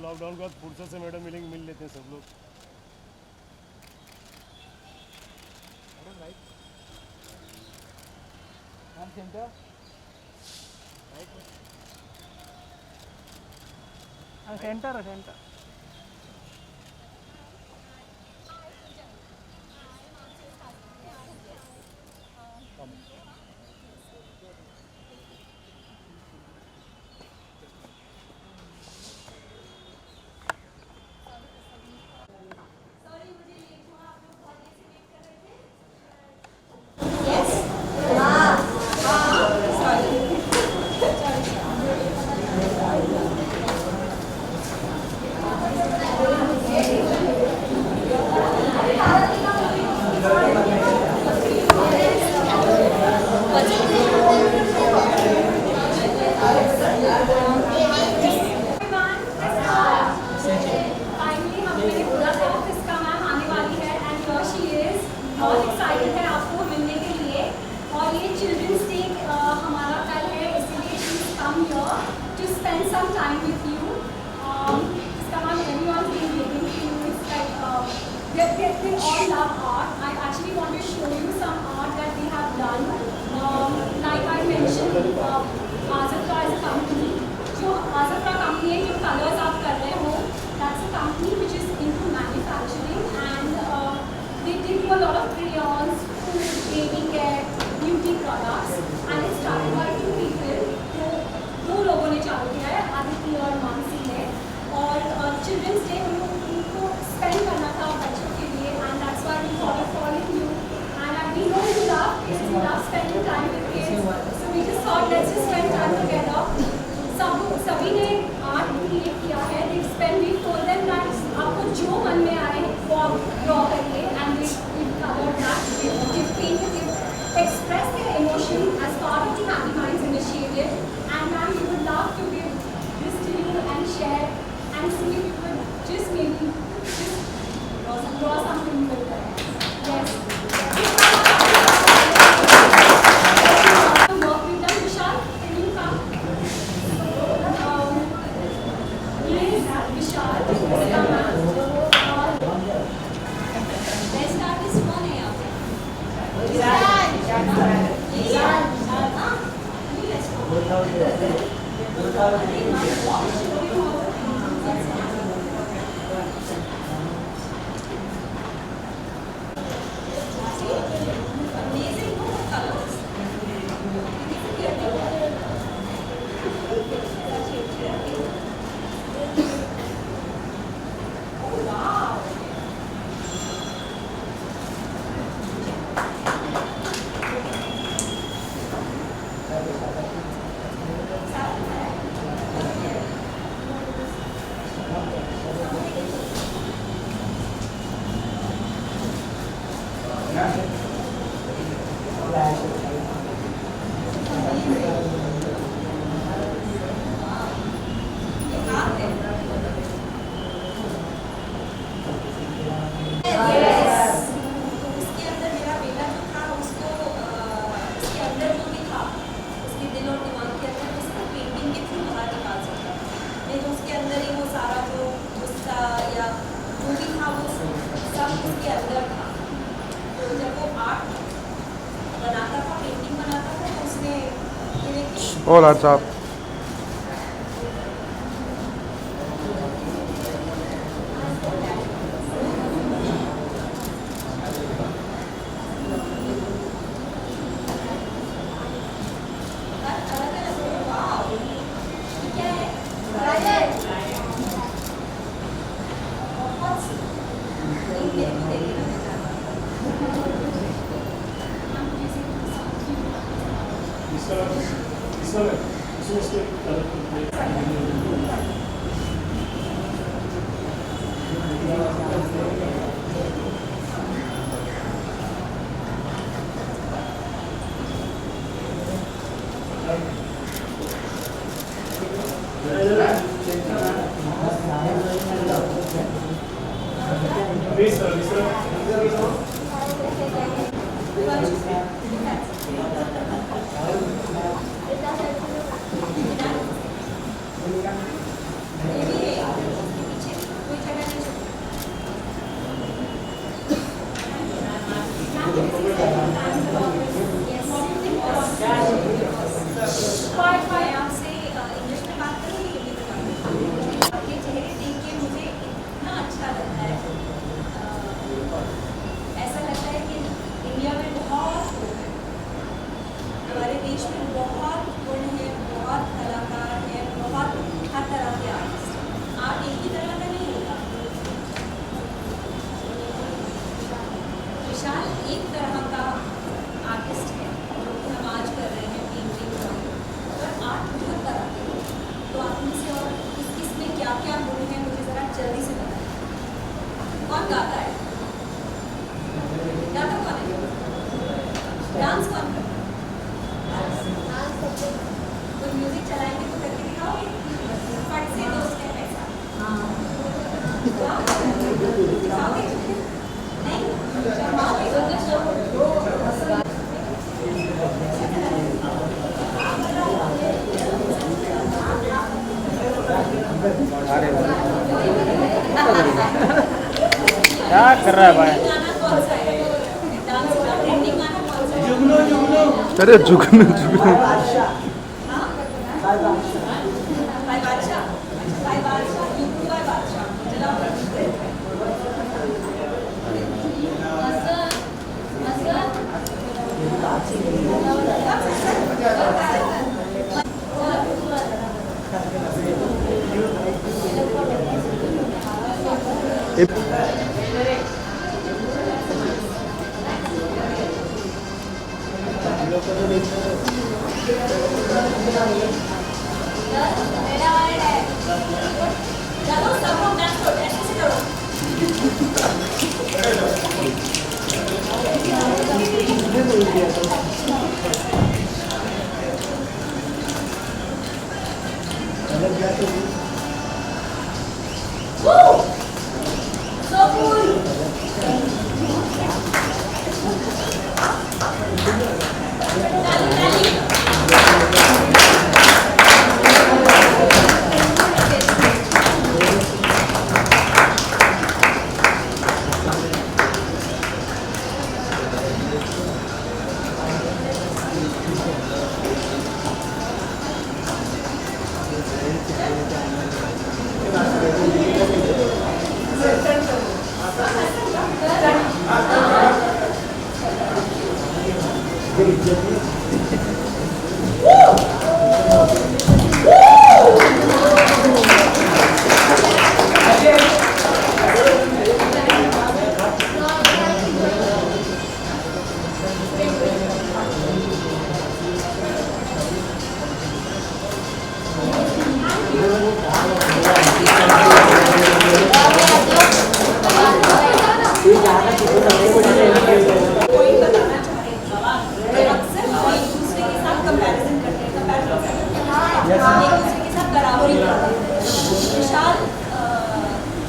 Lockdown के बाद फुर्सत से मैडम मिल लेते हैं सब लोग। सेंटर सेंटर बहुत एक्साइटेड है आपको मिलने के लिए। और ये चिल्ड्रंस डे हमारा कल है, इसलिए she is come here to spend some time with you. इसका नाम everyone being waiting for you. It's like they all love art. I actually want to show you some art that they have done. Like I mentioned, Azafra is a company. जो Azafra company है, जो colours आप कर रहे हो, that's a company which is into manufacturing and they do a lot of crayons, food, baby care, beauty products, and it started by two people. तो दो लोगों ने चालू किया है, आदित्य और मानसी ने। और चिल्ड्रंस डे उनको स्पेंड करना था बच्चों के लिए, and that's why we thought of calling you. And we know you love kids, you love spending time with kids, so we just thought let's just spend time together. सभी ने art create किया है। They spend, we told them that आपको जो मन में आए वो आप ड्रॉ करिए, and we covered that, they painted it, express their emotion as part of the Happy Minds initiative. And ma'am, we would love to give this to you and share and see if you could just maybe just draw something with it. Yes. Work we've done, Vishal, can you come? Vishal, इसका ma'am और best artist कौन है यहाँ पे? All adds up. अरे क्या कर रहा है भाई? गाना कौन सा है? डांस का ट्रेंडिंग गाना कौन सा है? अरे जुगनू जुगनू भाई बादशाह, यूपी भाई बादशाह, चला चलो सब लोग डांस करो, ऐसे से करो। Woo! So cool! Dali, dali. Point बताना चाह रहे हैं। अक्सर हम एक दूसरे के साथ कंपैरिजन करते हैं, एक दूसरे के साथ बराबरी करते हैं। विशाल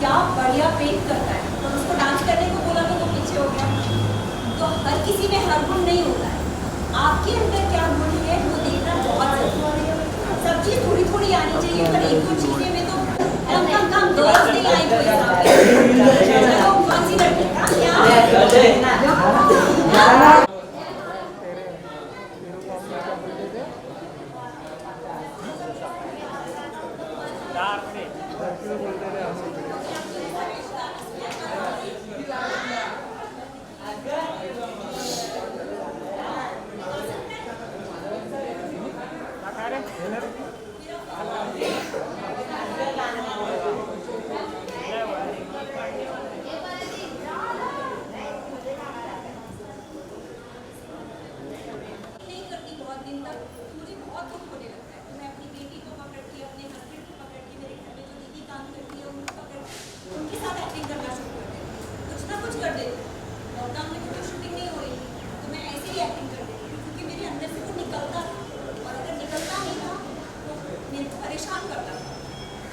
क्या बढ़िया पेंट करता है, तो उसको डांस करने को बोला तो वो पीछे हो गया। तो हर किसी में हर गुण नहीं होता है, आपके अंदर क्या गुण है वो देखना बहुत जरूरी है। सब चीज़ थोड़ी थोड़ी आनी चाहिए, पर एक दो चीज़ें में तो कम गर्ल्स नहीं आई कोई चलो कौन सी लड़की का क्या नहीं करती बहुत दिन तक, मुझे बहुत दुख होने लगता है। तो मैं अपनी बेटी को पकड़ के, अपने हस्बैंड को पकड़ के, मेरे घर में जो दीदी काम करती है उनको पकड़ के उनके साथ एक्टिंग करना शुरू कर देती हूँ, कुछ ना कुछ कर देती हूँ। लॉकडाउन में तो शूटिंग नहीं हो रही थी, तो मैं ऐसे ही एक्टिंग कर देती हूँ, क्योंकि मेरे अंदर से वो निकलता था, और अगर निकलता नहीं था तो मेरे को परेशान करता था।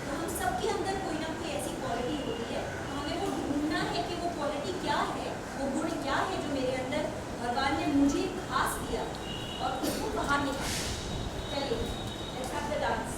तो हम सबके अंदर कोई ना कोई ऐसी क्वालिटी होती है, तो हमें वो ढूंढना है कि वो क्वालिटी क्या है, वो गुण क्या है जो मेरे अंदर भगवान ने मुझे खास दिया और उसको बाहर निकाला। चलिए, let's have the dance.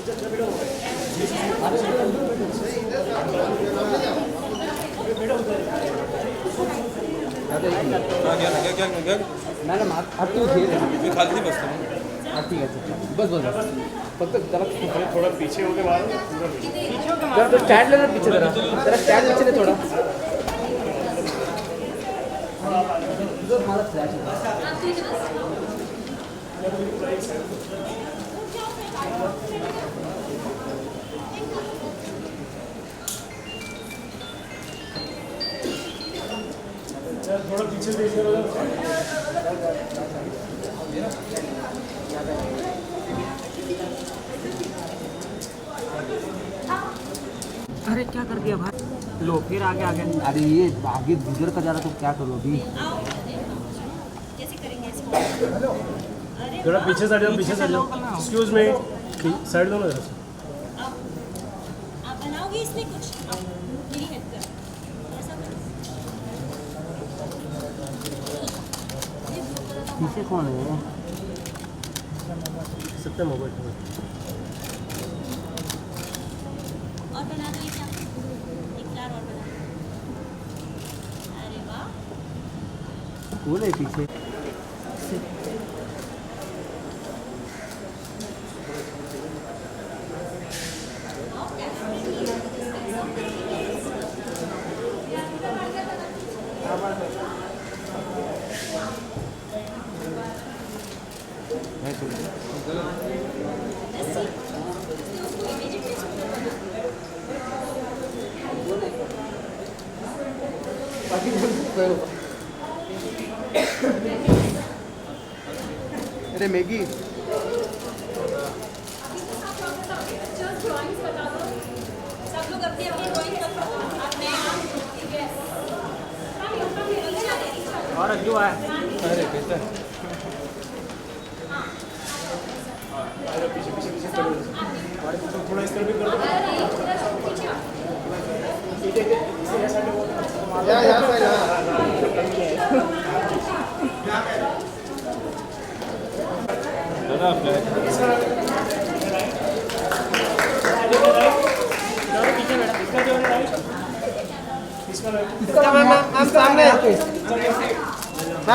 Just a bit over. Madam आत तू घे मी खाली बसतो ठीक आहे बस बस बस फक्त जरा थोड़ा पीछे होके मारो पूरा पीछे। जरा तो स्टैंड लेना पीछे जरा स्टैंड पीछे ले थोड़ा हमारा फ्लैश थोड़ा पीछे देखिए। अरे क्या कर दिया भाई, लो फिर आगे आगे। अरे ये आगे गुजर का जा रहा तो क्या करो अभी थोड़ा पीछे साइड जाओ, पीछे साइड जाओ। एक्सक्यूज मी, साइड दो ना जरा सा। आप बनाओगे इसमें कुछ मेरी हेल्प कर ऐसा पीछे कौन है सकते मोबाइल और बना दो एक फ्लावर और बना दो। अरे वाह कौन है पीछे अरे मैगी सब लोग अपनी अपनी ड्राइंग कर लो। अब मैं और अज्जू है। अरे कैसा थोड़ा इस तरफ भी कर दो।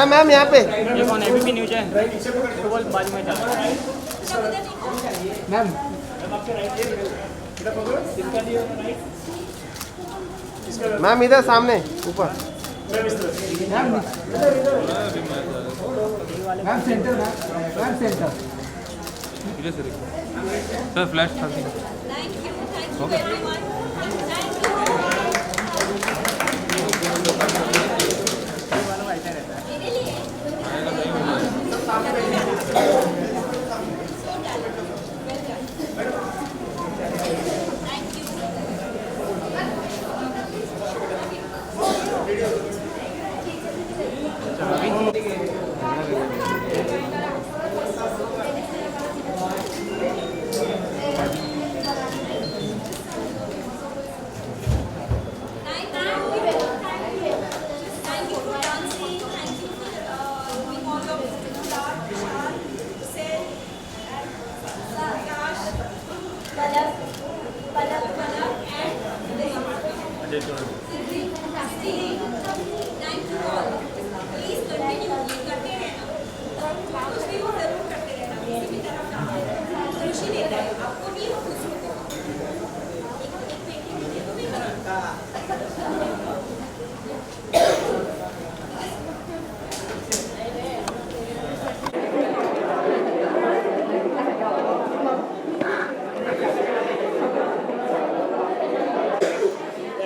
मैम यहाँ पे ये कौन एबीपी न्यूज है, तो बोल बाजू में चल। मैम मैम इधर सामने ऊपर ma'am centre ma'am centre sir flash था thank you everyone thank you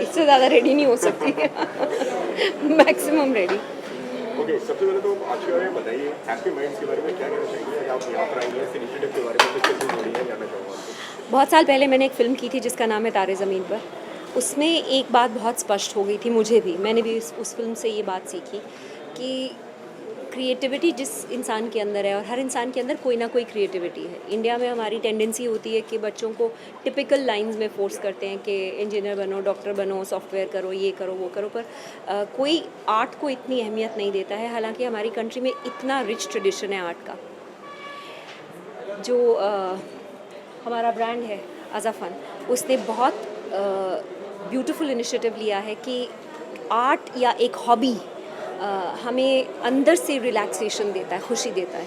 इससे ज़्यादा रेडी नहीं हो सकती मैक्सिमम रेडी। ओके, सबसे पहले तो आज के बारे में बताइए, हैप्पी माइंड्स के बारे में क्या कहना चाहेंगे? आप यहाँ पर आई हैं, इस इनिशिएटिव के बारे में कुछ कैसे जोड़ी है जानना चाहूँगा आपको। बहुत साल पहले मैंने एक फ़िल्म की थी जिसका नाम है तारे ज़मीन पर। उसमें एक बात बहुत स्पष्ट हो गई थी मुझे भी, मैंने भी उस फिल्म से ये बात सीखी कि क्रिएटिविटी जिस इंसान के अंदर है, और हर इंसान के अंदर कोई ना कोई क्रिएटिविटी है। इंडिया में हमारी टेंडेंसी होती है कि बच्चों को टिपिकल लाइंस में फोर्स करते हैं कि इंजीनियर बनो, डॉक्टर बनो, सॉफ्टवेयर करो, ये करो, वो करो, पर कोई आर्ट को इतनी अहमियत नहीं देता है। हालांकि हमारी कंट्री में इतना रिच ट्रेडिशन है आर्ट का। जो हमारा ब्रांड है अज़ाफ़न, उसने बहुत ब्यूटीफुल इनिशिएटिव लिया है कि आर्ट या एक हॉबी हमें अंदर से रिलैक्सेशन देता है, खुशी देता है,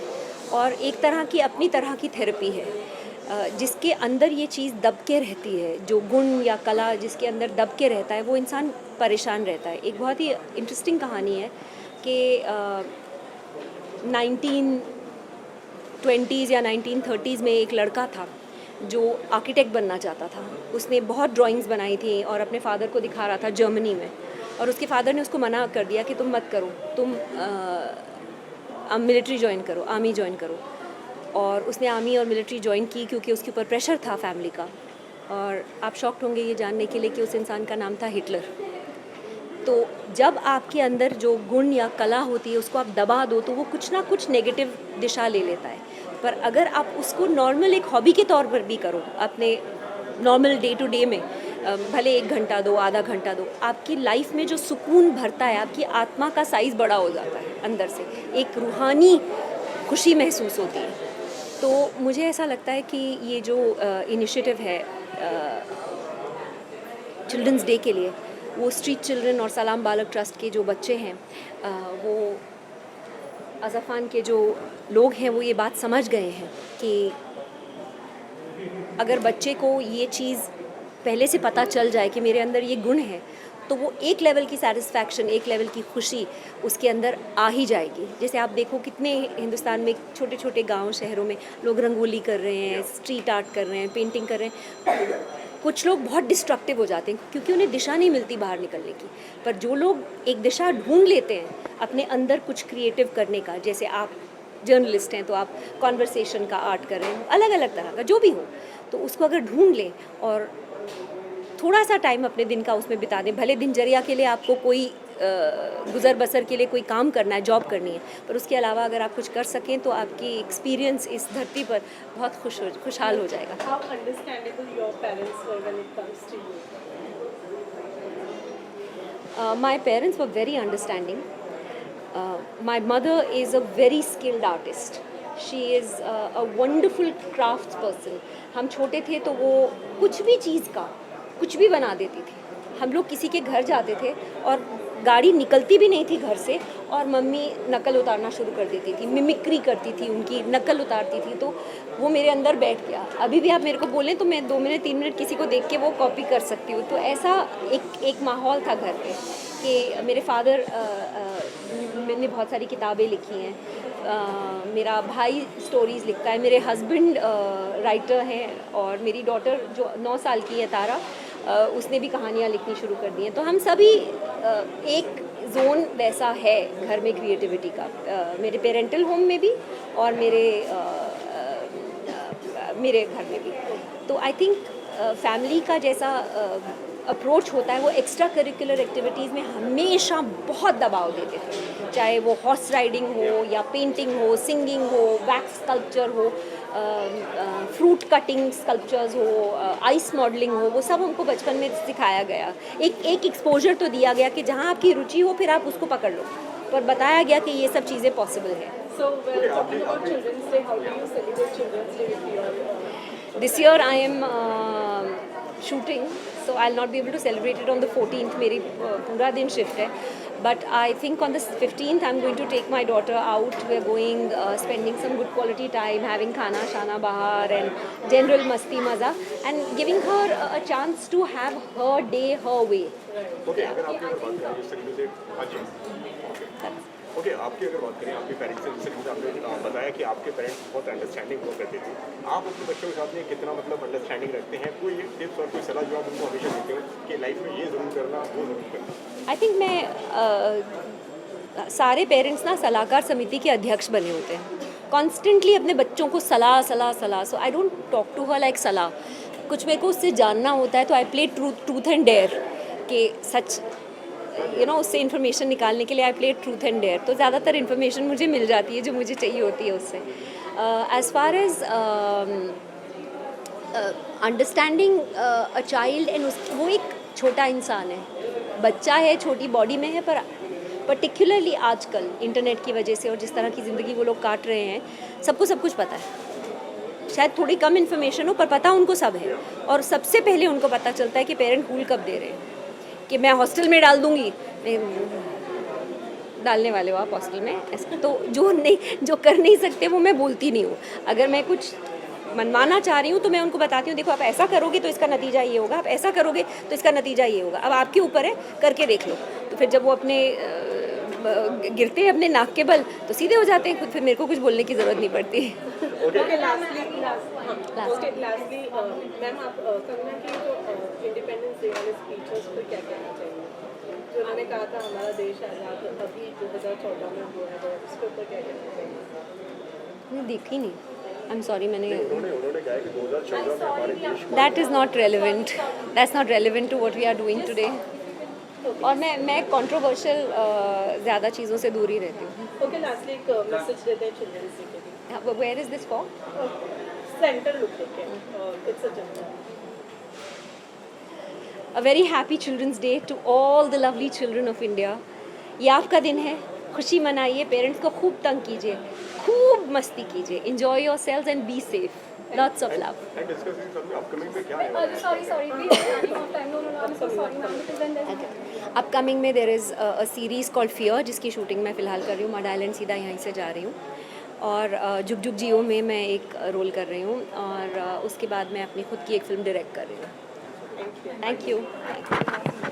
और एक तरह की अपनी तरह की थेरेपी है, जिसके अंदर ये चीज़ दब के रहती है, जो गुण या कला जिसके अंदर दब के रहता है वो इंसान परेशान रहता है। एक बहुत ही इंटरेस्टिंग कहानी है कि 1920s या 1930s में एक लड़का था जो आर्किटेक्ट बनना चाहता था। उसने बहुत ड्राइंग्स बनाई थी और अपने फादर को दिखा रहा था जर्मनी में, और उसके फादर ने उसको मना कर दिया कि तुम मत करो, तुम मिलिट्री ज्वाइन करो, आर्मी ज्वाइन करो। और उसने आर्मी और मिलिट्री ज्वाइन की क्योंकि उसके ऊपर प्रेशर था फैमिली का। और आप शॉक्ड होंगे ये जानने के लिए कि उस इंसान का नाम था हिटलर। तो जब आपके अंदर जो गुण या कला होती है उसको आप दबा दो तो वो कुछ ना कुछ नेगेटिव दिशा ले लेता है। पर अगर आप उसको नॉर्मल एक हॉबी के तौर पर भी करो, अपने नॉर्मल डे टू डे में, भले 1 घंटा दो, आधा घंटा दो, आपकी लाइफ में जो सुकून भरता है, आपकी आत्मा का साइज़ बड़ा हो जाता है, अंदर से एक रूहानी खुशी महसूस होती है। तो मुझे ऐसा लगता है कि ये जो इनिशिएटिव है चिल्ड्रंस डे के लिए, वो स्ट्रीट चिल्ड्रन और सलाम बालक ट्रस्ट के जो बच्चे हैं, वो अज़फ़ान के जो लोग हैं वो ये बात समझ गए हैं कि अगर बच्चे को ये चीज़ पहले से पता चल जाए कि मेरे अंदर ये गुण है, तो वो एक लेवल की सेटिस्फैक्शन, एक लेवल की खुशी उसके अंदर आ ही जाएगी। जैसे आप देखो कितने हिंदुस्तान में छोटे छोटे गांव शहरों में लोग रंगोली कर रहे हैं, स्ट्रीट आर्ट कर रहे हैं, पेंटिंग कर रहे हैं। कुछ लोग बहुत डिस्ट्रक्टिव हो जाते हैं क्योंकि उन्हें दिशा नहीं मिलती बाहर निकलने की। पर जो लोग एक दिशा ढूंढ लेते हैं अपने अंदर कुछ क्रिएटिव करने का, जैसे आप जर्नलिस्ट हैं तो आप कॉन्वर्सेशन का आर्ट कर रहे हैं, अलग अलग तरह का जो भी हो, तो उसको अगर ढूंढ लें और थोड़ा सा टाइम अपने दिन का उसमें बिता दें। भले दिनचर्या के लिए आपको कोई गुज़र बसर के लिए कोई काम करना है, जॉब करनी है, पर उसके अलावा अगर आप कुछ कर सकें तो आपकी एक्सपीरियंस इस धरती पर बहुत खुशहाल हो जाएगा। How understandable your parents were when it comes to you? My parents were very understanding. My mother is a very skilled artist. She is a wonderful crafts person. हम छोटे थे तो वो कुछ भी चीज़ का कुछ भी बना देती थी। हम लोग किसी के घर जाते थे और गाड़ी निकलती भी नहीं थी घर से, और मम्मी नकल उतारना शुरू कर देती थी, मिमिक्री करती थी, उनकी नकल उतारती थी। तो वो मेरे अंदर बैठ गया। अभी भी आप मेरे को बोलें तो मैं 2 मिनट 3 मिनट किसी को देख के वो कॉपी कर सकती हूँ। तो ऐसा एक माहौल था घर पे कि मेरे फादर मैंने बहुत सारी किताबें लिखी हैं, मेरा भाई स्टोरीज़ लिखता है, मेरे हस्बैंड राइटर हैं, और मेरी डॉटर जो 9 साल की है तारा, उसने भी कहानियाँ लिखनी शुरू कर दी हैं। तो हम सभी एक जोन वैसा है घर में क्रिएटिविटी का, मेरे पेरेंटल होम में भी और मेरे घर में भी। तो आई थिंक फैमिली का जैसा अप्रोच होता है वो एक्स्ट्रा करिकुलर एक्टिविटीज़ में हमेशा बहुत दबाव देते थे, चाहे वो हॉर्स राइडिंग हो या पेंटिंग हो, सिंगिंग हो, वैक्स स्कल्पचर हो, फ्रूट कटिंग स्कल्पचर्स हो, आइस मॉडलिंग हो, वो सब हमको बचपन में सिखाया गया। एक एक्सपोजर तो दिया गया कि जहाँ आपकी रुचि हो फिर आप उसको पकड़ लो, पर बताया गया कि ये सब चीज़ें पॉसिबल है। So, when talking about Children's Day, how do you celebrate Children's Day with your This year I am shooting, so I'll not be able to celebrate it on the 14th. मेरी पूरा दिन shift है, but I think on the 15th I'm going to take my daughter out. We're going spending some good quality time, having khana shana bahar and general masti maza, and giving her a chance to have her day her way. Okay, अगर आपकी अगर बात करें जिस तरीके से, हाँ जी, okay, आपकी अगर बात करें आपके पेरेंट्स से, जिस तरीके से आपने बताया कि आपके पेरेंट्स बहुत अंडरस्टैंडिंग हुआ करते थे, आप अपने बच्चों के साथ में कितना मतलब अंडरस्टैंडिंग रखते हैं? कोई टिप्स और कोई सलाह जो आप उनको हमेशा देते हो कि लाइफ में ये ज़रूर करना, वो ज़रूर करना? आई थिंक मैं सारे पेरेंट्स ना सलाहकार समिति के अध्यक्ष बने होते हैं, कॉन्स्टेंटली अपने बच्चों को सलाह। So I don't talk to her like सलाह। कुछ मेरे को उससे जानना होता है तो I play truth and dare, कि सच उससे इन्फॉर्मेशन निकालने के लिए I play truth and dare. तो ज़्यादातर इन्फॉर्मेशन मुझे मिल जाती है जो मुझे चाहिए होती है उससे। As far as understanding a child and वो एक छोटा इंसान है, बच्चा है, छोटी बॉडी में है, पर पर्टिकुलरली आजकल इंटरनेट की वजह से और जिस तरह की ज़िंदगी वो लोग काट रहे हैं, सबको सब कुछ पता है। शायद थोड़ी कम इन्फॉर्मेशन हो पर पता उनको सब है। और सबसे पहले उनको पता चलता है कि पेरेंट कूल कब दे रहे हैं, कि मैं हॉस्टल में डाल दूँगी, डालने वाले हो आप हॉस्टल में, ऐसा तो जो कर नहीं सकते वो मैं बोलती नहीं हूँ। अगर मैं कुछ मनवाना चाह रही हूँ तो मैं उनको बताती हूँ, देखो आप ऐसा करोगे तो इसका नतीजा ये होगा, आप ऐसा करोगे तो इसका नतीजा ये होगा, अब आपके ऊपर है, करके देख लो। तो फिर जब वो अपने गिरते हैं अपने नाक के बल तो सीधे हो जाते हैं खुद, फिर मेरे को कुछ बोलने की ज़रूरत नहीं पड़ती। Okay, lastly, मैम आप कंगना की जो इंडिपेंडेंस डे वाले स्पीचेस पर क्या कहना चाहिए, जो उन्होंने कहा था हमारा देश आज़ाद अभी 2014 में हुआ है, उसके ऊपर क्या कहना चाहिए? मैंने देखी नहीं, आई एम सॉरी, मैंने उन्होंने कहा कि 2014 में हमारे देश that is not relevant, that's not relevant to what we are doing today. और मैं कंट्रोवर्शियल ज़्यादा चीज़ों से दूर ही रहती हूँ। ओके, लास्टली एक मैसेज देते हैं चिल्ड्रंस डे के लिए। Where is this for? Centre look देखें, it's a general. A very happy Children's Day to all the lovely children of India. ये आपका दिन है, खुशी मनाइए, पेरेंट्स को खूब तंग कीजिए, खूब मस्ती कीजिए, enjoy yourselves and be safe. Lots of love. And discussing सब में अपकमिंग में क्या है? Sorry, please, running out of time. No, I'm so sorry, ma'am, because then there's upcoming में there is a series called fear, जिसकी shooting मैं फ़िलहाल कर रही हूँ, मड आइलैंड सीधा यहीं से जा रही हूँ। और जुग जुग जियो में मैं एक रोल कर रही हूँ, और उसके बाद मैं अपनी खुद की एक फ़िल्म डायरेक्ट कर रही हूँ। Thank you.